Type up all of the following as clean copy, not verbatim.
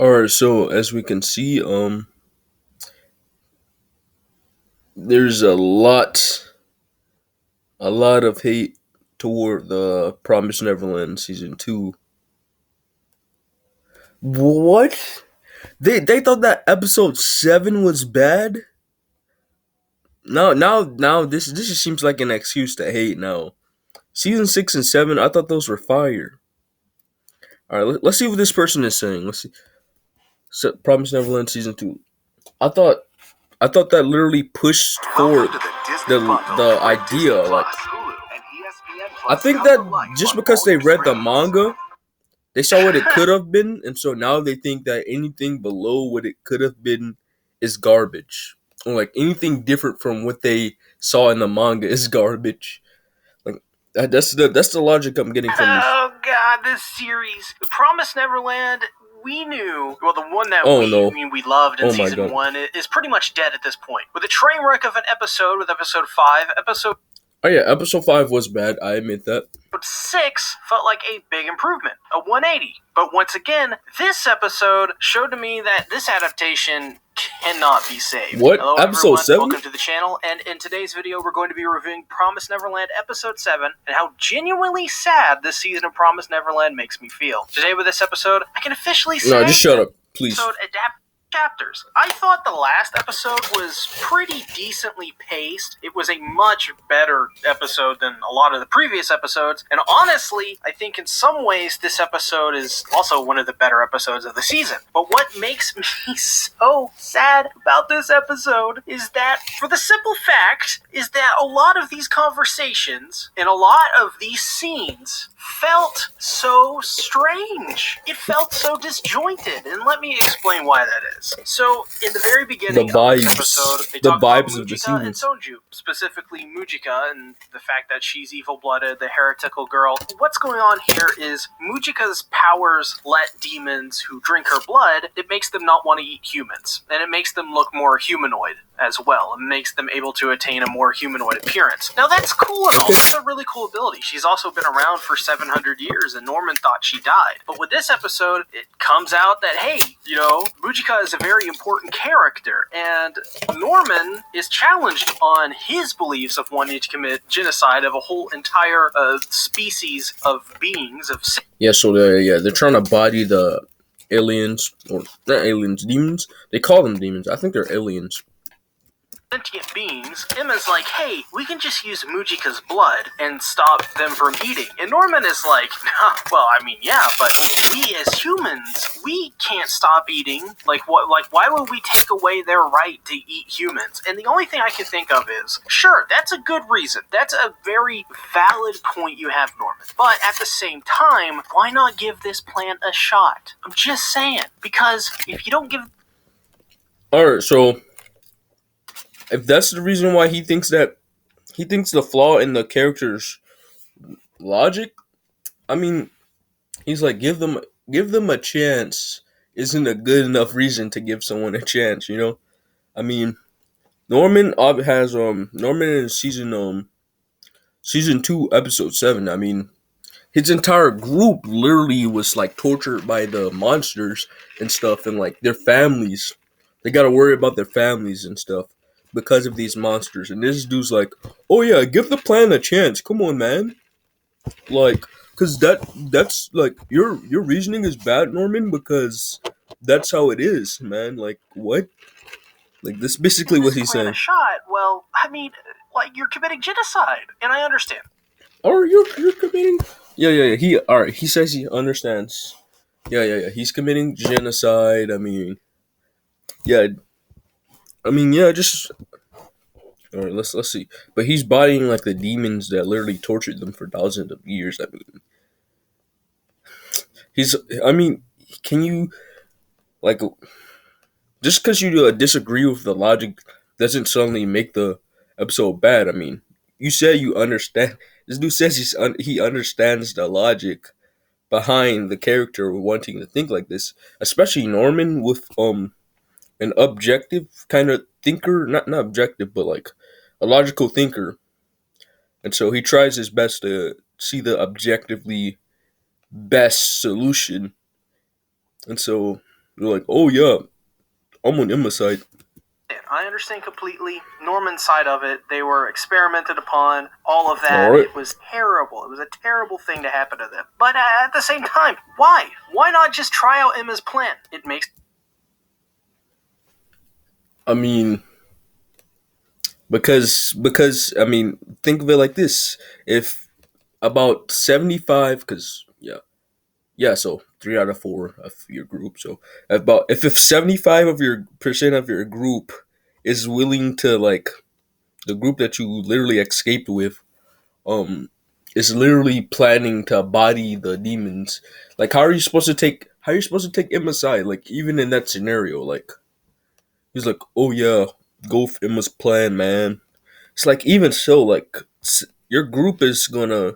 Alright, so as we can see, there's a lot of hate toward the Promised Neverland season two. What? They thought that episode seven was bad? Now this just seems like an excuse to hate now. Season six and seven, I thought those were fire. Alright, let's see what this person is saying. Let's see. Promised Neverland season two. I thought I thought that literally pushed forward the idea. Like, I think that just because they read the manga, they saw what it could have been, and so now they think that anything below what it could have been is garbage. Or like anything different from what they saw in the manga is garbage. Like that's the logic I'm getting from this. Oh god, this series, Promise Neverland. We knew, well, the one that we loved in season one is pretty much dead at this point. With a train wreck of an episode with episode 5, Oh yeah, episode 5 was bad, I admit that. Episode 6 felt like a big improvement, a 180. But once again, this episode showed to me that this adaptation cannot be saved. What? Hello, episode 7? Welcome to the channel, and in today's video, we're going to be reviewing Promise Neverland Episode 7, and how genuinely sad this season of Promise Neverland makes me feel. Today with this episode, I can officially say... No, just shut up, please. Adapt chapters. I thought the last episode was pretty decently paced. It was a much better episode than a lot of the previous episodes, and honestly, I think in some ways this episode is also one of the better episodes of the season. But what makes me so sad about this episode is that, for the simple fact, is that a lot of these conversations and a lot of these scenes felt so strange. It felt so disjointed, and let me explain why that is. So, in the very beginning of this episode, they talk about Mujika and Sonju, specifically Mujika and the fact that she's evil-blooded, the heretical girl. What's going on here is Mujika's powers let demons who drink her blood, it makes them not want to eat humans, and it makes them look more humanoid as well, and makes them able to attain a more humanoid appearance. Now that's cool and all, that's a really cool ability. She's also been around for 700 years, and Norman thought she died. But with this episode, it comes out that, hey, Mujika is a very important character, and Norman is challenged on his beliefs of wanting to commit genocide of a whole entire species of beings. Yeah, so they're trying to body the aliens, or not aliens, demons. They call them demons. I think they're aliens. Sentient beings. Emma's like, hey, we can just use Mujika's blood and stop them from eating. And Norman is like, nah, well, I mean, yeah, but we as humans, we can't stop eating. Like, what? Like, why would we take away their right to eat humans? And the only thing I can think of is, sure, that's a good reason. That's a very valid point you have, Norman. But at the same time, why not give this plan a shot? I'm just saying, because if you don't give... Alright, so... if that's the reason why he thinks the flaw in the character's logic, I mean, he's like, give them a chance isn't a good enough reason to give someone a chance, I mean, Norman in season 2, episode 7, I mean, his entire group literally was like tortured by the monsters and stuff, and like their families. They gotta worry about their families and stuff because of these monsters. And this dude's like, oh yeah, give the plan a chance. Come on, man. Like, cause that's like your reasoning is bad, Norman, because that's how it is, man. Like, what? Like, this is basically what he's saying. A shot. Well, I mean, like, you're committing genocide, and I understand. Or you're committing. Yeah. He says he understands. Yeah. He's committing genocide. I mean, yeah. Just all right. Let's see. But he's bodying like the demons that literally tortured them for thousands of years. I mean, he's. I mean, can you like just because you disagree with the logic doesn't suddenly make the episode bad? I mean, you said you understand. This dude says he understands the logic behind the character wanting to think like this, especially Norman with an objective kind of thinker, not objective, but like a logical thinker. And so he tries his best to see the objectively best solution. And so, They're like, oh yeah, I'm on Emma's side. I understand completely Norman's side of it. They were experimented upon, all of All that. right. It was terrible. It was a terrible thing to happen to them. But at the same time, why? Why not just try out Emma's plan? It makes... I mean, because I mean, think of it like this: if about 75, because yeah, so 3 out of 4 of your group, so about if 75 of your percent of your group is willing to like the group that you literally escaped with, um, is literally planning to body the demons. Like, how are you supposed to take Emma's side? Like, even in that scenario, like he's like, oh yeah, go for Emma's plan, man. It's like even so, like your group is gonna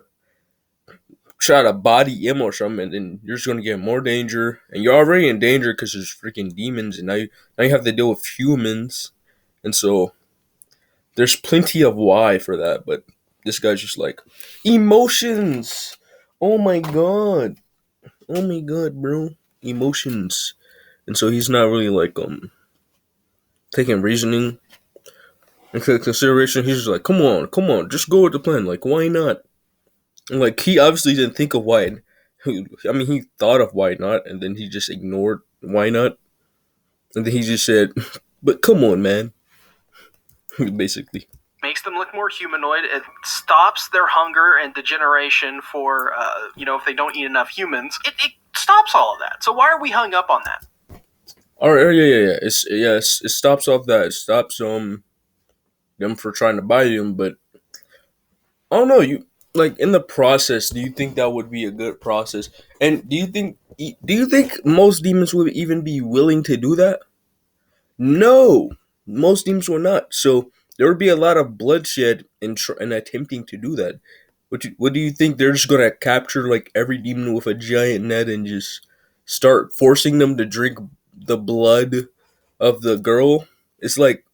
try to body Emma or something, and then you're just gonna get more danger, and you're already in danger because there's freaking demons, and now you have to deal with humans, and so there's plenty of why for that, but this guy's just like emotions. Oh my god, oh my god, bro, emotions, and so he's not really like taking reasoning into consideration. He's just like, come on, just go with the plan. Like, why not? And like he obviously didn't think of why. I mean, he thought of why not, and then he just ignored why not, and then he just said, "But come on, man." Basically. Makes them look more humanoid. It stops their hunger and degeneration for, if they don't eat enough humans. It stops all of that. So why are we hung up on that? All right, yeah. It stops off that. It stops them for trying to buy him, but I don't know. You like in the process. Do you think that would be a good process? And do you think most demons would even be willing to do that? No, most teams will not. So there would be a lot of bloodshed in attempting to do that. What do you think? They're just gonna capture like every demon with a giant net and just start forcing them to drink the blood of the girl? It's like,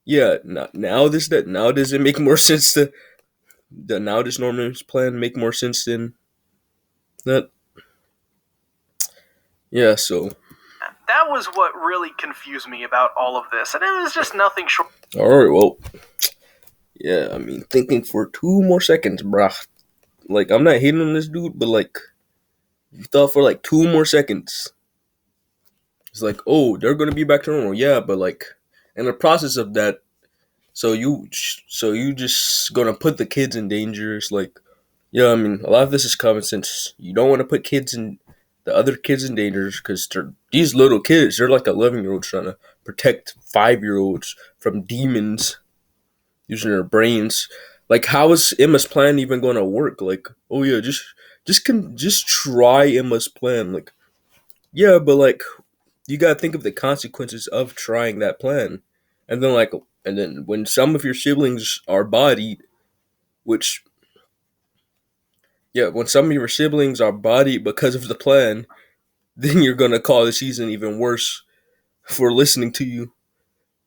yeah, now does it make more sense to now does Norman's plan make more sense than that? Yeah, so That was what really confused me about all of this, and it was just nothing short. all right, well, yeah, I mean, thinking for 2 more seconds, bruh. Like, I'm not hating on this dude, but like, you thought for like 2 more seconds. It's like, oh, they're gonna be back to normal, yeah, but like, in the process of that, so you just gonna put the kids in danger. It's like, yeah, I mean, a lot of this is common sense. You don't want to put the other kids in danger because these little kids. They're like 11-year-olds trying to protect 5-year-olds from demons using their brains. Like, how is Emma's plan even going to work? Like, oh yeah, just try Emma's plan. Like, yeah, but like, you gotta think of the consequences of trying that plan, and then when some of your siblings are bodied, which yeah, when some of your siblings are bodied because of the plan, then you're gonna call the season even worse for listening to you.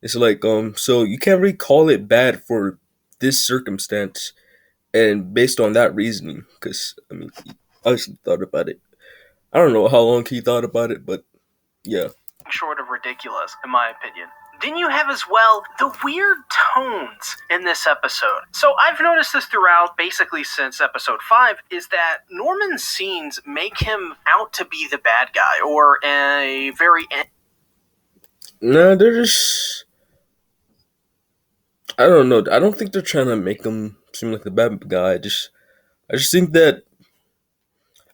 It's like so you can't really call it bad for this circumstance and based on that reasoning, because I mean, he obviously thought about it. I don't know how long he thought about it, but yeah. Short of ridiculous, in my opinion. Didn't you have as well the weird tones in this episode? So I've noticed this throughout, basically since episode 5, is that Norman's scenes make him out to be the bad guy, or a very... No, they're just. I don't know. I don't think they're trying to make him seem like the bad guy. I just think that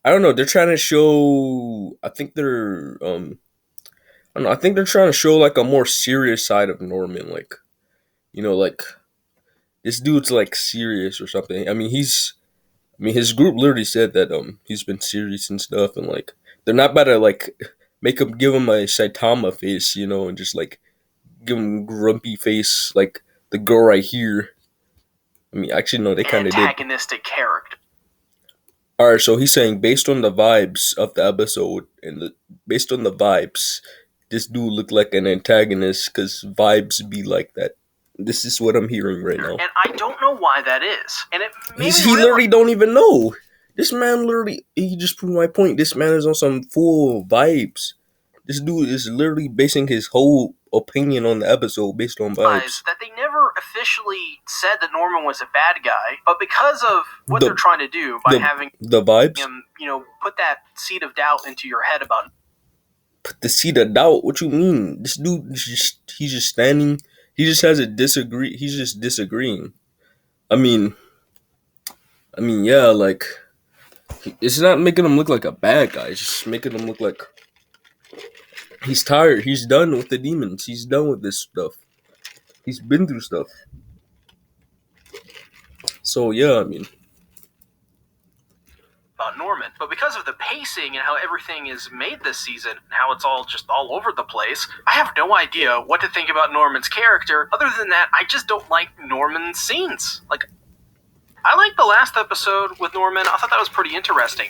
I don't know. They're trying to show. I think they're. I don't know. I think they're trying to show like a more serious side of Norman. Like, like this dude's like serious or something. I mean, his group literally said that he's been serious and stuff, and like they're not about to like give him a Saitama face, and just like give him grumpy face like the girl right here. I mean, actually, no, they kind of did. Antagonistic character. All right, so he's saying based on the vibes of the episode based on the vibes, this dude looked like an antagonist because vibes be like that. This is what I'm hearing right now. And I don't know why that is. And he literally don't even know. This man literally, he just proved my point. This man is on some full vibes. This dude is literally basing his whole opinion on the episode based on vibes. That they never officially said that Norman was a bad guy, but because of what The- they're trying to do by having The vibes? him, put that seed of doubt into your head about Put the seed of doubt? What you mean? This dude, he's just standing. He just has a disagree. He's just disagreeing. I mean, yeah, like it's not making him look like a bad guy. It's just making him look like he's tired. He's done with the demons. He's done with this stuff. He's been through stuff. So yeah, I mean, about Norman. But because of the pacing and how everything is made this season, and how it's all just all over the place, I have no idea what to think about Norman's character. Other than that, I just don't like Norman's scenes. Like, I liked the last episode with Norman. I thought that was pretty interesting.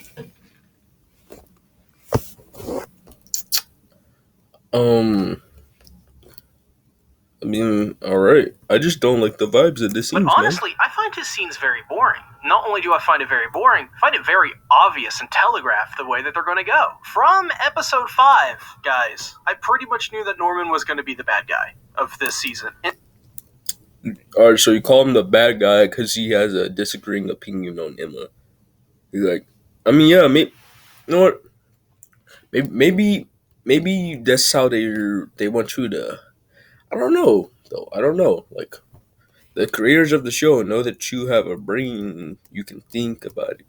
I mean, alright. I just don't like the vibes of this scene, But honestly, I find his scenes very boring. Not only do I find it very boring, I find it very obvious and telegraphed the way that they're going to go. From episode 5, guys, I pretty much knew that Norman was going to be the bad guy of this season. Alright, so you call him the bad guy because he has a disagreeing opinion on Emma. He's like, I mean, yeah, maybe, you know what? Maybe that's how they want you to. I don't know, though. I don't know. Like, the creators of the show know that you have a brain, you can think about it.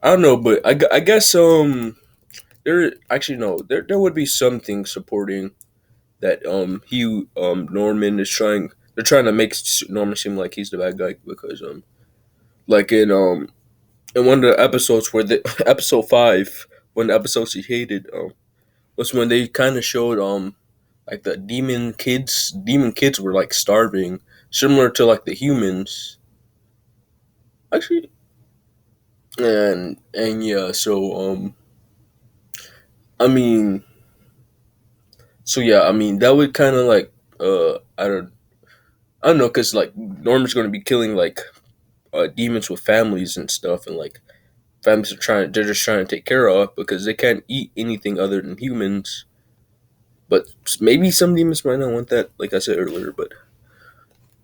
I don't know, but I guess there actually no there would be something supporting that Norman is trying. They're trying to make Norman seem like he's the bad guy because like in one of the episodes where the episode 5, one of the episodes he hated was when they kind of showed like the demon kids were like starving, similar to like the humans actually. And yeah, so I mean, so yeah, I mean that would kind of like I don't know, cause like Norman's going to be killing like demons with families and stuff, and like families they're just trying to take care of because they can't eat anything other than humans. But maybe some demons might not want that, like I said earlier. But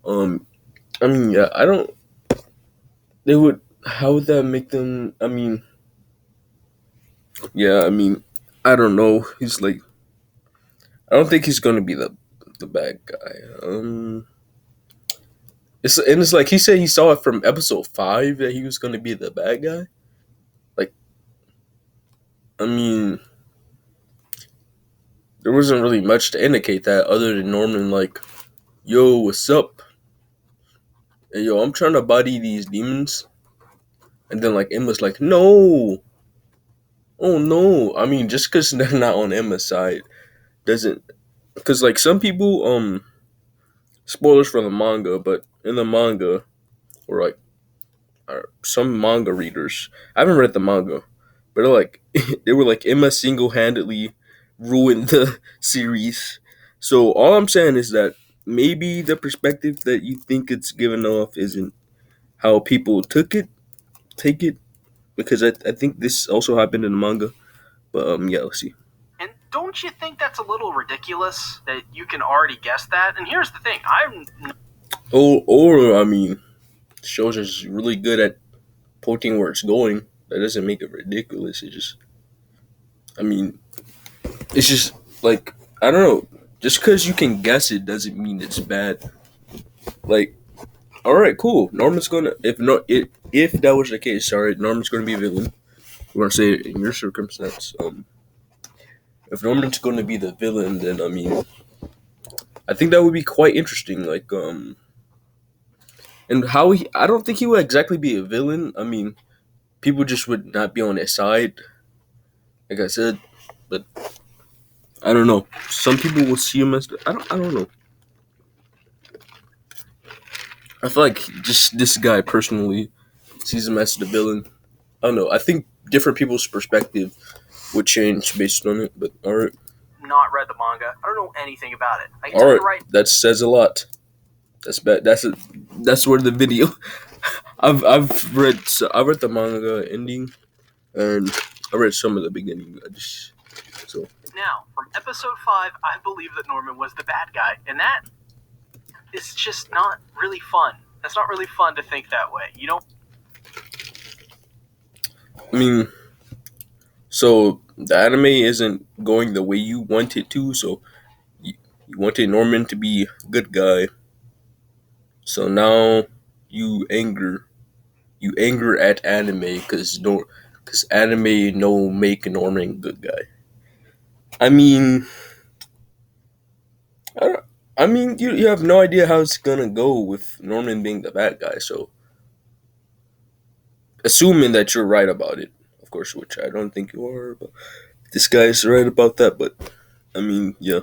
I mean, yeah, I don't. They would. How would that make them? I mean, yeah, I mean, I don't know. He's like, I don't think he's gonna be the bad guy. It's like he said he saw it from episode 5 that he was gonna be the bad guy. Like, I mean, there wasn't really much to indicate that other than Norman like, yo, what's up? And yo, I'm trying to body these demons. And then like Emma's like, no, oh no. I mean, just because they're not on Emma's side doesn't, because like some people, spoilers for the manga, but in the manga, or like some manga readers, I haven't read the manga, but they're like they were like Emma single handedly ruined the series. So all I'm saying is that maybe the perspective that you think it's given off isn't how people take it, because I think this also happened in the manga. But yeah, let's see. And don't you think that's a little ridiculous that you can already guess that? And here's the thing, I'm Or I mean, shows is really good at pointing where it's going. That doesn't make it ridiculous. It just, I mean, it's just like I don't know. Just because you can guess it doesn't mean it's bad. Like, all right, cool. Norman's gonna if that was the case, sorry, Norman's gonna be a villain. You want to say it in your circumstance? If Norman's gonna be the villain, then I mean, I think that would be quite interesting. Like, and how I don't think he would exactly be a villain. I mean, people just would not be on his side, like I said. But I don't know. Some people will see him as I don't know. I feel like just this guy personally sees him as the villain. I don't know. I think different people's perspective would change based on it. But all right, not read the manga. I don't know anything about it. I can all tell right, you right. that says a lot. That's bad. That's where the video. I've read I read the manga ending, and I read some of the beginning. So Now, from episode 5, I believe that Norman was the bad guy, and that is just not really fun. That's not really fun to think that way. You don't. I mean, so the anime isn't going the way you want it to. So you wanted Norman to be a good guy. So now you anger you anger at anime because anime no make Norman good guy. I mean, I, don't- I mean you have no idea how it's gonna go with Norman being the bad guy. So assuming that you're right about it, of course, which I don't think you are, but this guy's right about that. But I mean, yeah.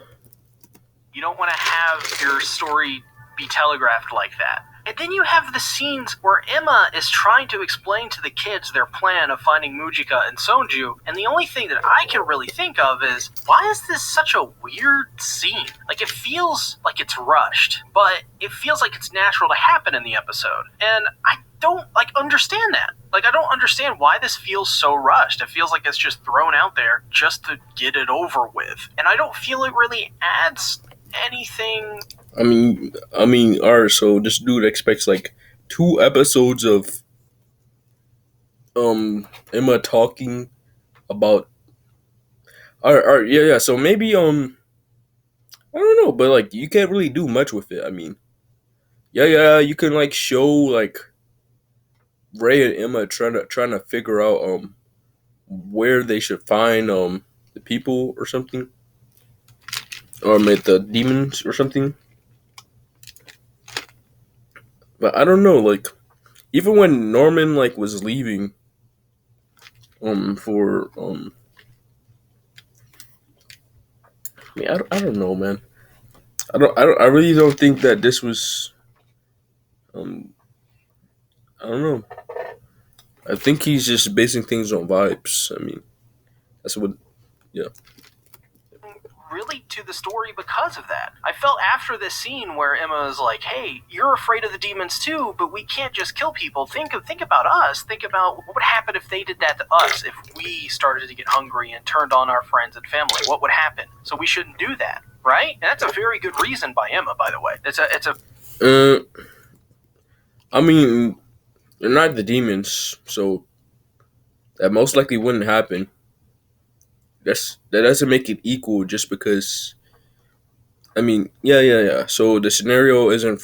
You don't want to have your story be telegraphed like that. And then you have the scenes where Emma is trying to explain to the kids their plan of finding Mujika and Sonju, and the only thing that I can really think of is, why is this such a weird scene? Like, it feels like it's rushed, but it feels like it's natural to happen in the episode. And I don't, understand that. I don't understand why this feels so rushed. It feels like it's just thrown out there just to get it over with. And I don't feel it really adds anything. Alright. So this dude expects like 2 episodes of Emma talking about. Alright, yeah, yeah. So maybe I don't know, but like you can't really do much with it. I mean, yeah, yeah, you can like show like Ray and Emma trying to figure out where they should find the people or something, or the demons or something. But I don't know, like even when Norman like was leaving for I don't know, man. I really don't think that this was um I don't know. I think he's just basing things on vibes. I mean, that's what yeah. Really to the story because of that. I felt after this scene where Emma was like, "Hey, you're afraid of the demons too, but we can't just kill people. Think about us. Think about what would happen if they did that to us. If we started to get hungry and turned on our friends and family, what would happen? So we shouldn't do that, right?" And that's a very good reason by Emma, by the way. It's a Uh, I mean, they're not the demons, so that most likely wouldn't happen. That doesn't make it equal just because. I mean, yeah, yeah, yeah. So the scenario isn't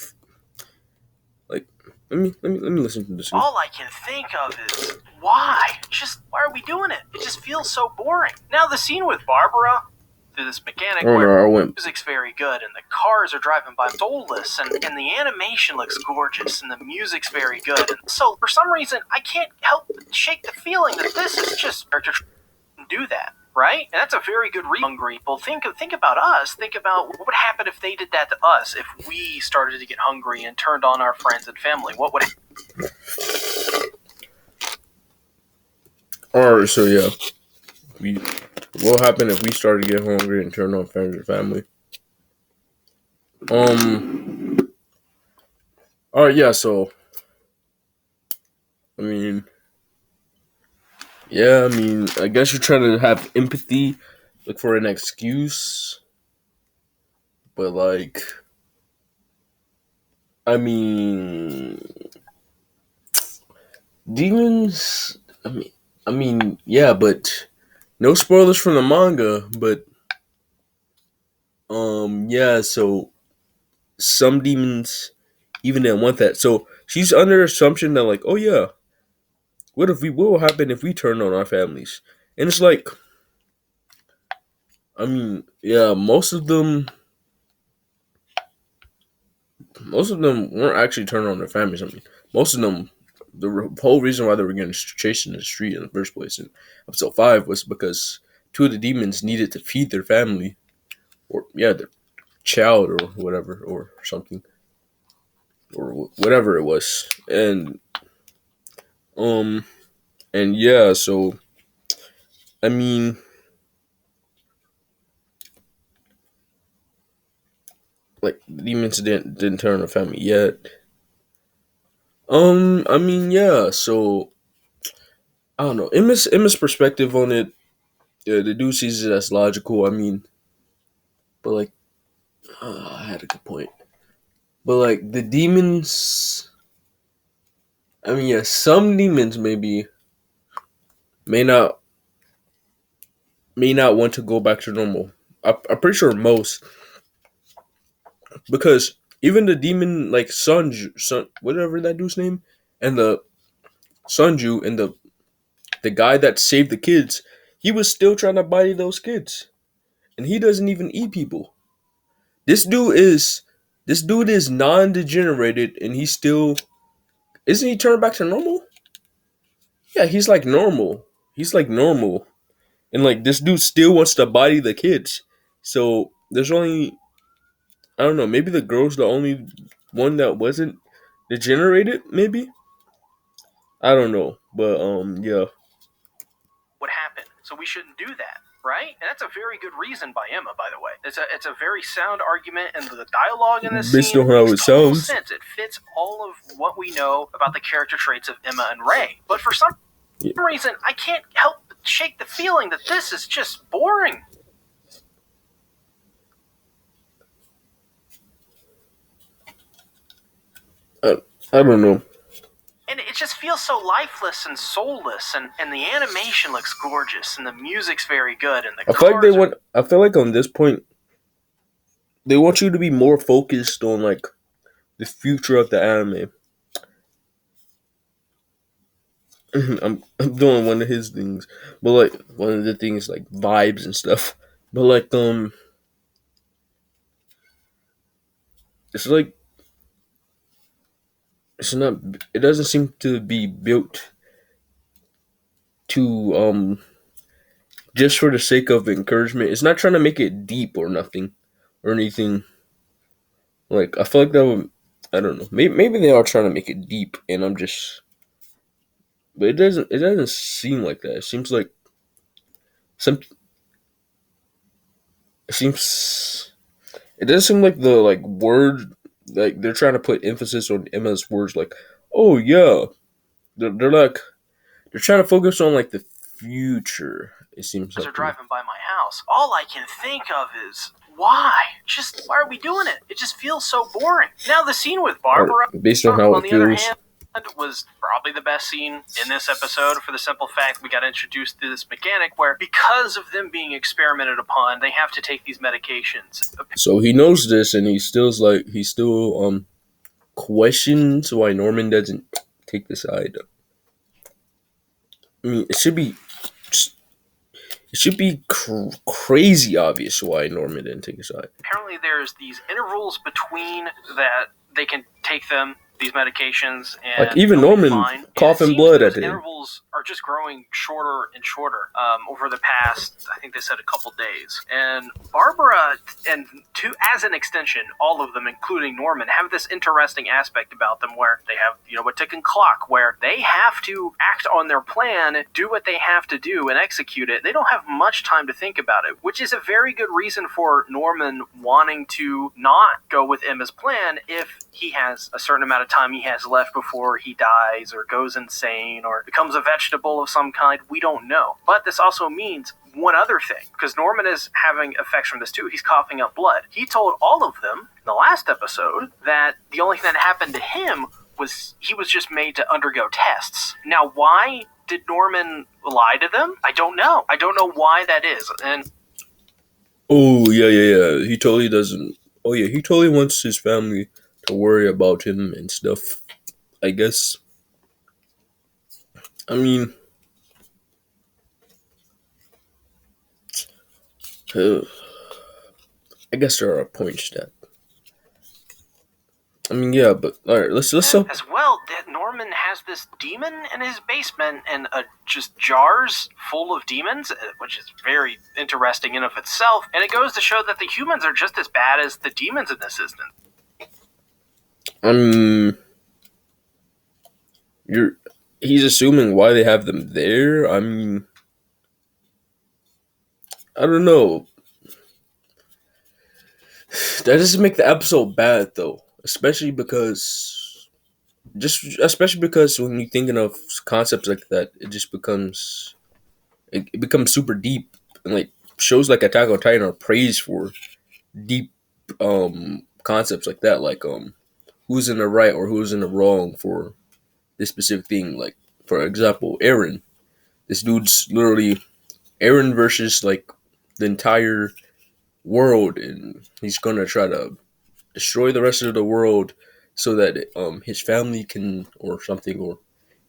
like. Let me listen to this. all I can think of is why? Just why are we doing it? It just feels so boring. Now the scene with Barbara, through this mechanic Oh where no, I the went. music's very good and the cars are driving by soulless and the animation looks gorgeous and the music's very good. And so for some reason I can't help but shake the feeling that this is just do that. Right? And that's a very good reason. Hungry people think about us. Think about what would happen if they did that to us. If we started to get hungry and turned on our friends and family, what would? All right, so yeah, we. What happened if we started to get hungry and turned on friends and family? Um. All right, yeah. So I mean, yeah. I mean, I guess you're trying to have empathy, look for an excuse, but like, I mean, demons. Yeah, but no spoilers from the manga. But yeah. So some demons even didn't want that. So she's under assumption that like, oh yeah, what will happen if we turn on our families? And it's like, I mean, yeah, most of them weren't actually turning on their families. I mean, most of them, whole reason why they were getting chased in the street in the first place in episode 5 was because two of the demons needed to feed their family, or yeah, their child or whatever, or something, or whatever it was, um, and yeah, so I mean, like the demons didn't turn on the family yet. I mean, yeah, so I don't know. Emma's perspective on it. Yeah, the dude sees it as logical. I mean, but like, I had a good point. But like the demons, I mean, yeah, some demons may not may not want to go back to normal. I'm pretty sure most, because even the demon like Sun, whatever that dude's name, and the Sunju and the guy that saved the kids, he was still trying to body those kids, and he doesn't even eat people. This dude is this dude is non-degenerated, and he still isn't he turned back to normal? Yeah, he's like normal. He's like normal, and like this dude still wants to body the kids. So there's only I don't know. Maybe the girl's the only one that wasn't degenerated. Maybe I don't know, but yeah. What happened? So we shouldn't do that, right? And that's a very good reason by Emma, by the way. It's a very sound argument, and the dialogue in this Based scene on how makes it total sounds, sense. It fits all of what we know about the character traits of Emma and Ray. But for some yeah, reason, I can't help but shake the feeling that this is just boring. I, I don't know. And it just feels so lifeless and soulless, and the animation looks gorgeous, and the music's very good, and the I feel like they cars are. want. I feel like on this point they want you to be more focused on like the future of the anime. I'm doing one of his things, but like one of the things like vibes and stuff. But like it's like it's not. It doesn't seem to be built to just for the sake of encouragement. It's not trying to make it deep or nothing or anything. Like I feel like that would. I don't know. Maybe they are trying to make it deep, and I'm just. But it doesn't. It doesn't seem like that. It seems like some. It seems. It doesn't seem like the like word like they're trying to put emphasis on Emma's words. Like, oh yeah, they're like they're trying to focus on like the future. It seems Are like to me. driving by my house. All I can think of is why? Just why are we doing it? It just feels so boring. Now the scene with Or Barbara, based on how on it the other feels. hand, was probably the best scene in this episode for the simple fact we got introduced to this mechanic where because of them being experimented upon, they have to take these medications. So he knows this, and he still questions why Norman doesn't take the side. I mean, it should be crazy obvious why Norman didn't take a side. Apparently there's these intervals between that they can take them, these medications, and Like even they'll be Norman fine. And it coughing seems blood at those the end. intervals are just growing shorter and shorter over the past, I think they said a couple days. And Barbara, and as an extension, all of them, including Norman, have this interesting aspect about them where they have, a ticking clock where they have to act on their plan, do what they have to do, and execute it. They don't have much time to think about it, which is a very good reason for Norman wanting to not go with Emma's plan if he has a certain amount of time he has left before he dies or goes insane or becomes a vegetable of some kind. We don't know. But this also means one other thing, because Norman is having effects from this too. He's coughing up blood. He told all of them in the last episode that the only thing that happened to him was he was just made to undergo tests. Now, why did Norman lie to them? I don't know. I don't know why that is. And Oh yeah. He totally doesn't. Oh yeah, he totally wants his family to worry about him and stuff. I guess. I mean, uh, I guess there are points that. I mean, yeah, but all right. Let's And up. as well, that Norman has this demon in his basement and just jars full of demons, which is very interesting in of itself. And it goes to show that the humans are just as bad as the demons in this instance. I mean, you're. He's assuming why they have them there. I mean, I don't know. That doesn't make the episode bad though, especially because when you're thinking of concepts like that, it becomes super deep. And like shows like Attack on Titan are praised for deep concepts like that, like who's in the right or who's in the wrong for this specific thing. Like for example, Aaron. This dude's literally Aaron versus like the entire world, and he's gonna try to destroy the rest of the world so that his family can or something or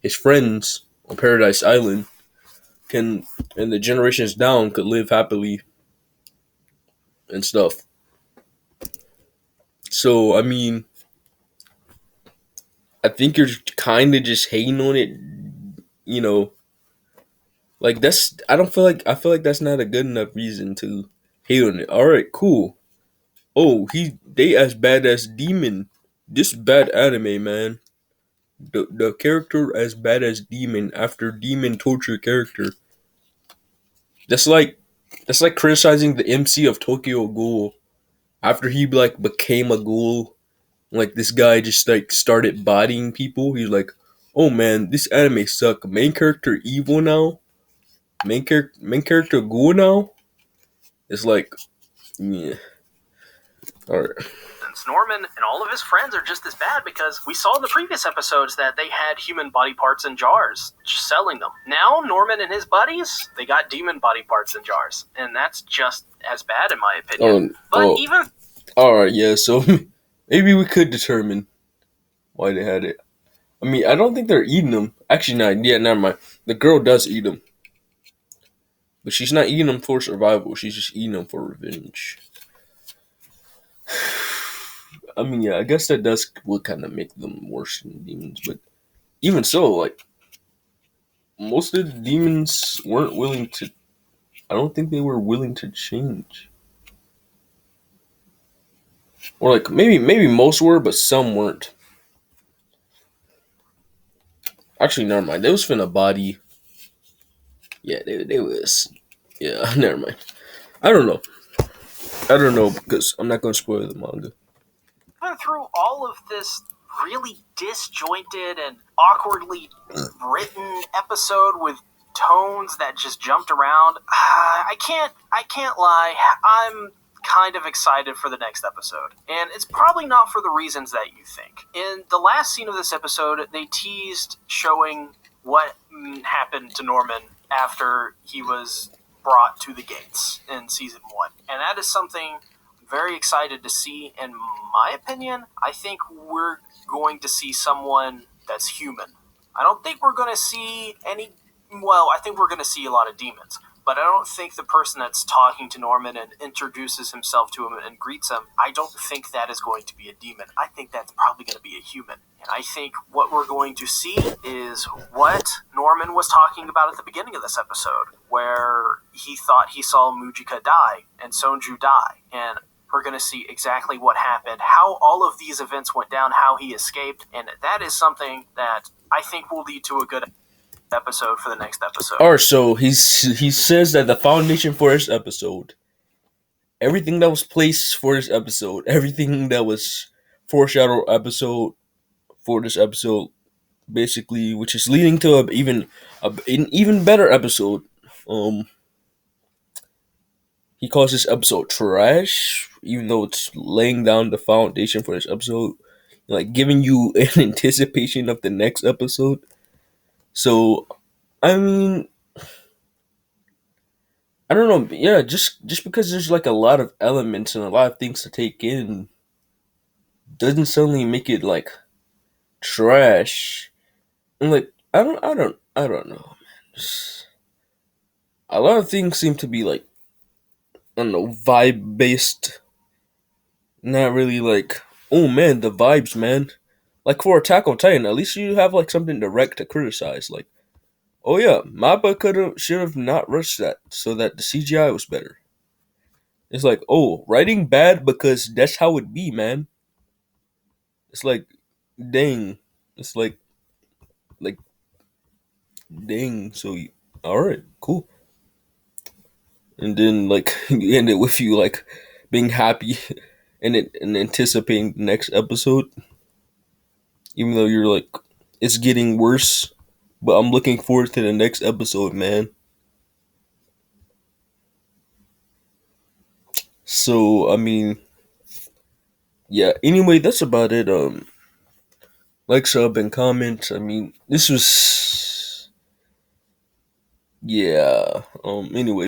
his friends on Paradise Island can and the generations down could live happily and stuff. So I mean, I think you're kind of just hating on it, you know. Like that's I feel like that's not a good enough reason to hate on it. All right, cool. Oh, they as bad as Demon. This bad anime, man. The character as bad as Demon after Demon torture character. That's like that's like criticizing the MC of Tokyo Ghoul after he like became a ghoul. Like this guy just like started bodying people. He's like, oh man, this anime suck. Main character evil now. Main character ghoul now. It's like, yeah. All right. Norman and all of his friends are just as bad because we saw in the previous episodes that they had human body parts in jars, just selling them. Now, Norman and his buddies, they got demon body parts in jars, and that's just as bad in my opinion. Even... Alright, yeah, so maybe we could determine why they had it. I mean, I don't think they're eating them. Actually, not. Yeah, never mind. The girl does eat them. But she's not eating them for survival. She's just eating them for revenge. I mean, yeah, I guess that would kind of make them worse than demons. But even so, like, most of the demons weren't willing to... I don't think they were willing to change. Or, like, maybe most were, but some weren't. Actually, never mind. They was finna body... Yeah, they was... Yeah, never mind. I don't know. Because I'm not going to spoil the manga. Even through all of this really disjointed and awkwardly written episode with tones that just jumped around, I can't lie. I'm kind of excited for the next episode. And it's probably not for the reasons that you think. In the last scene of this episode, they teased showing what happened to Norman after he was brought to the gates in season 1. And that is something I'm very excited to see. In my opinion, I think we're going to see someone that's human. I don't think we're going to see I think we're going to see a lot of demons. But I don't think the person that's talking to Norman and introduces himself to him and greets him, I don't think that is going to be a demon. I think that's probably going to be a human. And I think what we're going to see is what Norman was talking about at the beginning of this episode, where he thought he saw Mujika die and Sonju die. And we're going to see exactly what happened, how all of these events went down, how he escaped. And that is something that I think will lead to a good episode for the next episode. Alright, so he says that the foundation for this episode, everything that was placed for this episode, everything that was foreshadowed episode for this episode, basically, which is leading to an even better episode. He calls this episode trash, even though it's laying down the foundation for this episode, like giving you an anticipation of the next episode. So, I mean, I don't know. Yeah, just because there's like a lot of elements and a lot of things to take in, doesn't suddenly make it like trash. And like I don't know, man. Just, a lot of things seem to be like I don't know vibe based. Not really like oh man the vibes man. Like for Attack on Titan, at least you have like something direct to criticize. Like oh yeah, Mappa should have not rushed that so that the CGI was better. It's like, oh, writing bad because that's how it be, man. It's like, dang. It's like, dang. So, all right, cool. And then like you end it with you like being happy and anticipating the next episode, even though you're like, it's getting worse. But I'm looking forward to the next episode, man. So I mean, yeah. Anyway, that's about it. Like, sub, and comment. I mean, this was, yeah. Anyway.